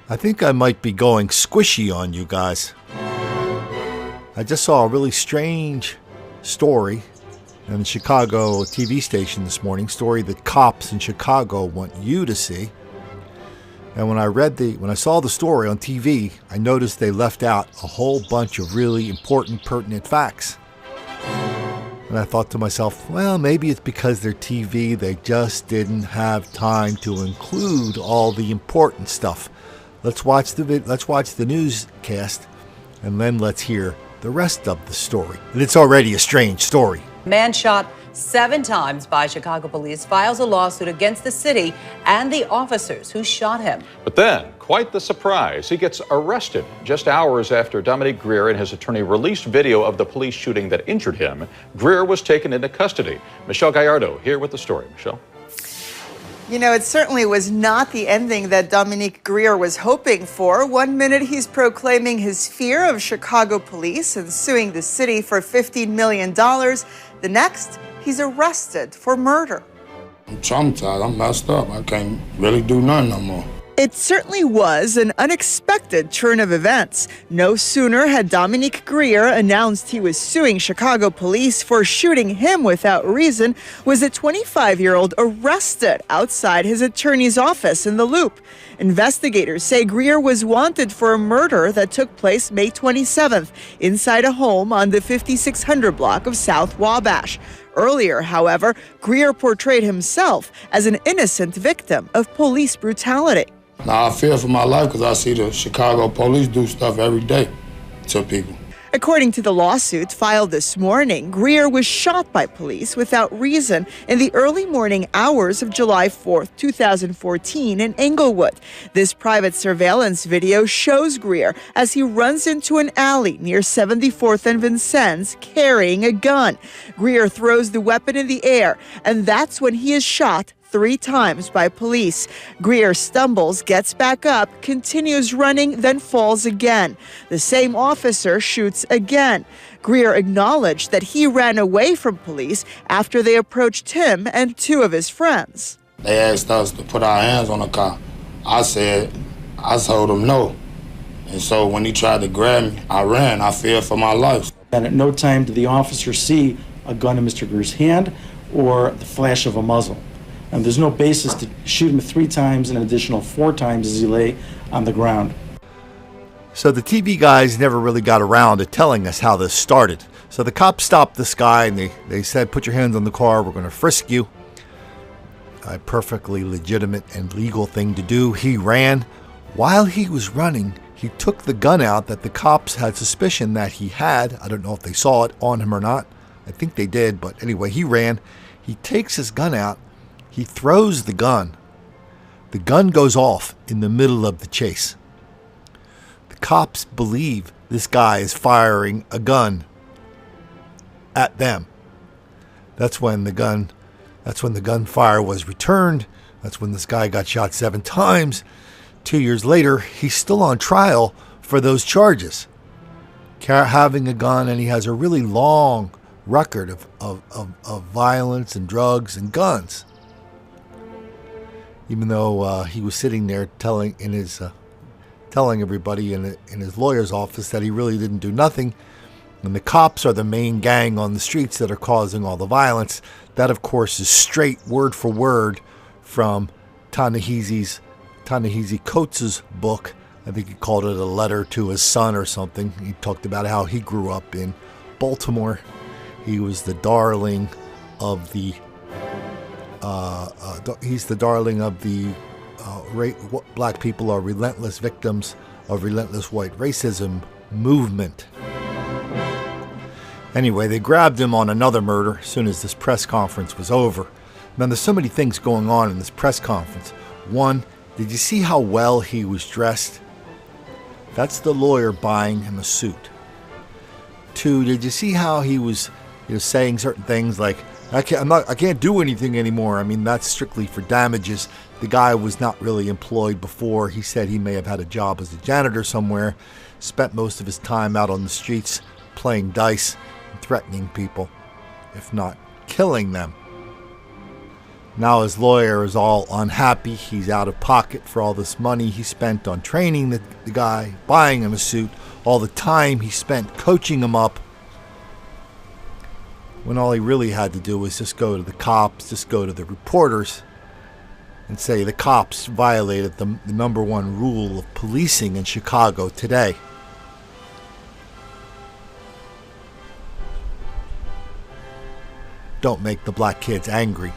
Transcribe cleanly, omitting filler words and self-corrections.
I think I might be going squishy on you guys. I just saw a really strange story on the Chicago TV station this morning, story that cops in Chicago want you to see. And when I saw the story on TV, I noticed they left out a whole bunch of really important, pertinent facts. And I thought to myself, well, maybe it's because they're TV, they just didn't have time to include all the important stuff. Let's watch the newscast, and then let's hear the rest of the story. And it's already a strange story. Man shot 7 times by Chicago police files a lawsuit against the city and the officers who shot him. But then, quite the surprise, he gets arrested just hours after Dominique Greer and his attorney released video of the police shooting that injured him. Greer was taken into custody. Michelle Gallardo here with the story. Michelle? You know, it certainly was not the ending that Dominique Greer was hoping for. One minute he's proclaiming his fear of Chicago police and suing the city for $15 million. The next, he's arrested for murder. I'm traumatized. I'm messed up. I can't really do nothing no more. It certainly was an unexpected turn of events. No sooner had Dominique Greer announced he was suing Chicago police for shooting him without reason, was a 25-year-old arrested outside his attorney's office in the Loop. Investigators say Greer was wanted for a murder that took place May 27th inside a home on the 5600 block of South Wabash. Earlier, however, Greer portrayed himself as an innocent victim of police brutality. Now I fear for my life because I see the Chicago police do stuff every day to people. According to the lawsuit filed this morning, Greer was shot by police without reason in the early morning hours of July 4th, 2014 in Englewood. This private surveillance video shows Greer as he runs into an alley near 74th and Vincennes carrying a gun. Greer throws the weapon in the air, and that's when he is shot 3 times by police. Greer stumbles, gets back up, continues running, then falls again. The same officer shoots again. Greer acknowledged that he ran away from police after they approached him and 2 of his friends. They asked us to put our hands on the car. I told them no. And so when he tried to grab me, I ran. I feared for my life. And at no time did the officer see a gun in Mr. Greer's hand or the flash of a muzzle. And there's no basis to shoot him 3 times and an additional 4 times as he lay on the ground. So the TV guys never really got around to telling us how this started. So the cops stopped this guy and they said, put your hands on the car, we're going to frisk you. A perfectly legitimate and legal thing to do. He ran. While he was running, he took the gun out that the cops had suspicion that he had. I don't know if they saw it on him or not. I think they did, but anyway, he ran. He takes his gun out. He throws the gun. The gun goes off in the middle of the chase. The cops believe this guy is firing a gun at them. That's when the gunfire was returned. That's when this guy got shot 7 times. 2 years later, he's still on trial for those charges. Having a gun, and he has a really long record of violence and drugs and guns. Even though he was sitting there telling everybody in his lawyer's office that he really didn't do nothing, and the cops are the main gang on the streets that are causing all the violence. That, of course, is straight word for word from Ta-Nehisi Coates' book. I think he called it a letter to his son or something. He talked about how he grew up in Baltimore. He was the darling of the black people are relentless victims of relentless white racism movement. Anyway, they grabbed him on another murder as soon as this press conference was over. Now, there's so many things going on in this press conference. One, did you see how well he was dressed? That's the lawyer buying him a suit. 2, did you see how he was saying certain things like, I can't do anything anymore. I mean, that's strictly for damages. The guy was not really employed before. He said he may have had a job as a janitor somewhere, spent most of his time out on the streets playing dice and threatening people, if not killing them. Now his lawyer is all unhappy. He's out of pocket for all this money he spent on training the guy, buying him a suit, all the time he spent coaching him up, when all he really had to do was just go to the cops, just go to the reporters and say the cops violated the number one rule of policing in Chicago today. Don't make the black kids angry.